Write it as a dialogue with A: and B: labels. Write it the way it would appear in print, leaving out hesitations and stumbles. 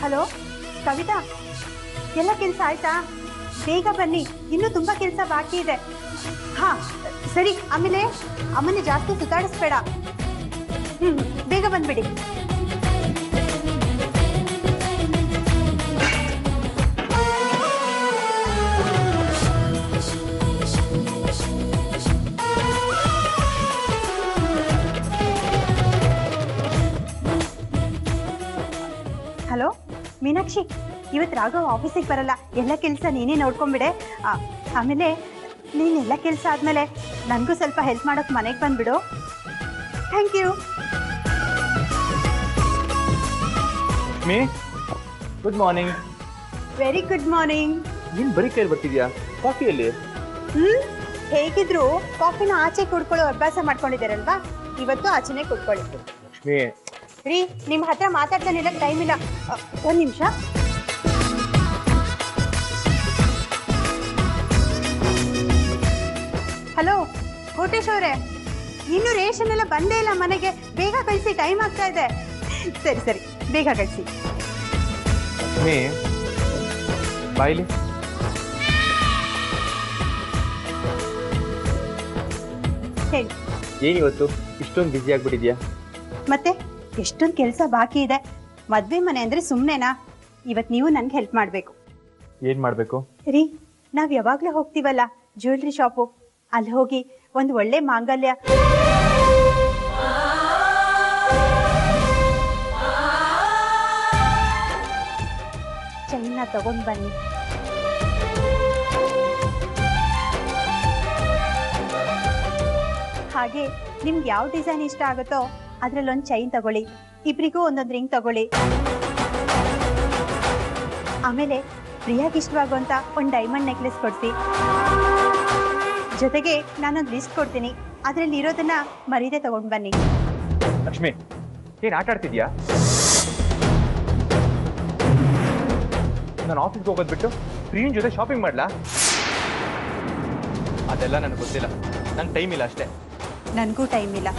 A: Hello Kavita, ಎಲ್ಲ ಕೆಲಸ ಆಯ್ತಾ? ಬೇಗ ಬನ್ನಿ, ಇನ್ನೂ ತುಂಬ ಕೆಲಸ ಬಾಕಿ ಇದೆ. ಹಾ ಸರಿ, ಆಮೇಲೆ ಅಮ್ಮನ ಜಾಸ್ತಿ ಸುತ್ತಾಡಿಸ್ಬೇಡ. ಬೇಗ ಬಂದ್ಬಿಡಿ. ಹಲೋ ಮೀನಾಕ್ಷಿ, ಇವತ್ತು ರಾಘವ್ ಆಫೀಸಿಗೆ ಬರಲ್ಲ, ಎಲ್ಲ ಕೆಲಸ ನೀನೇ ನೋಡ್ಕೊಂಬಿಡೆ. ಆಮೇಲೆ ನೀನೆಲ್ಲ ಕೆಲಸ ಆದಮೇಲೆ ನನಗೂ ಸ್ವಲ್ಪ ಹೆಲ್ಪ್ ಮಾಡೋಕ್ಕೆ ಮನೆಗೆ ಬಂದುಬಿಡು. Thank you.
B: ಮೀ, good morning.
A: Very good morning.
B: ನೀನು ಬರೀ ಕೈಯಲ್ಲಿ ಬರ್ತಿದ್ಯಾ? ಕಾಫಿಯಲ್ಲಿ?
A: ಹೇಗಿದ್ರು ಕಾಫಿನ ಆಚೆ ಕುಡ್ಕೊಳ್ಳೋ ಅಭ್ಯಾಸ ಮಾಡ್ಕೊಂಡಿದ್ದಾರಲ್ವಾ, ಇವತ್ತು ಆಚೆನೇ ಕುಡ್ಕೊಳ್ಳಿ.
B: ಮೀ
A: ರೀ, ನಿಮ್ಮ ಹತ್ರ ಮಾತಾಡ್ತಾನಿಲ್ಲ, ಟೈಮ್ ಇಲ್ಲ, ಒಂದು ನಿಮಿಷ. ಹಲೋ ಕೋಟೇಶ್ ಅವರೇ, ಇನ್ನೂ ರೇಷನ್ ಎಲ್ಲ ಬಂದೇ ಇಲ್ಲ ಮನೆಗೆ, ಬೇಗ ಕಳಿಸಿ, ಟೈಮ್ ಆಗ್ತಾ ಇದೆ. ಸರಿ ಸರಿ, ಬೇಗ ಕಳಿಸಿ.
B: ಮೀ ಬಾಯ್ಲಿ.
A: ಹೇಳಿ.
B: ಏನಿವತ್ತು ಇಷ್ಟೊಂದು ಬ್ಯುಸಿ ಆಗ್ಬಿಟ್ಟಿದ್ಯಾ?
A: ಮತ್ತೆ ಎಷ್ಟೊಂದು ಕೆಲಸ ಬಾಕಿ ಇದೆ. ಮದ್ವೆ ಮನೆ ಅಂದ್ರೆ ಸುಮ್ಮನೆನಾ? ಇವತ್ತು ನೀವು ನನ್ಗೆ ಹೆಲ್ಪ್ ಮಾಡಬೇಕು.
B: ಏನು ಮಾಡಬೇಕು?
A: ರೀ, ನಾವು ಯಾವಾಗಲೂ ಹೋಗ್ತೀವಲ್ಲ ಜ್ಯುವೆಲ್ರಿ ಶಾಪು, ಅಲ್ಲಿ ಹೋಗಿ ಒಂದು ಒಳ್ಳೆ ಮಾಂಗಲ್ಯ ಚೈನ್ನ ತಗೊಂಡು ಬನ್ನಿ. ಹಾಗೆ ನಿಮ್ಗೆ ಯಾವ ಡಿಸೈನ್ ಇಷ್ಟ ಆಗುತ್ತೋ ಅದ್ರಲ್ಲೊಂದು ಚೈನ್ ತಗೊಳ್ಳಿ, ಇಬ್ರಿಗೂ ಒಂದೊಂದು ರಿಂಗ್ ತಗೊಳ್ಳಿ. ಆಮೇಲೆ ಪ್ರಿಯಾಗಿ ಇಷ್ಟವಾಗುವಂತ ಒಂದು ಡೈಮಂಡ್ ನೆಕ್ಲೆಸ್ ಕೊಡಿಸಿ. ಜೊತೆಗೆ ನಾನೊಂದು ಲಿಸ್ಟ್ ಕೊಡ್ತೀನಿ, ಅದರಲ್ಲಿ ಇರೋದನ್ನ ಮರೀದೆ ತಗೊಂಡು ಬನ್ನಿ.
B: ಲಕ್ಷ್ಮಿ, ಏನು ಆಟ ಆಡ್ತಿದ್ಯಾ? ನಾನು ಆಫೀಸ್ಗೆ ಹೋಗೋದು ಬಿಟ್ಟು ಪ್ರಿಯನ್ ಜೊತೆ ಶಾಪಿಂಗ್ ಮಾಡ್ಲಾ? ಅದೆಲ್ಲ ನನಗೆ ಗೊತ್ತಿಲ್ಲ, ನಂಗೆ ಟೈಮ್ ಇಲ್ಲ ಅಷ್ಟೇ.
A: ನನಗೂ ಟೈಮ್ ಇಲ್ಲ.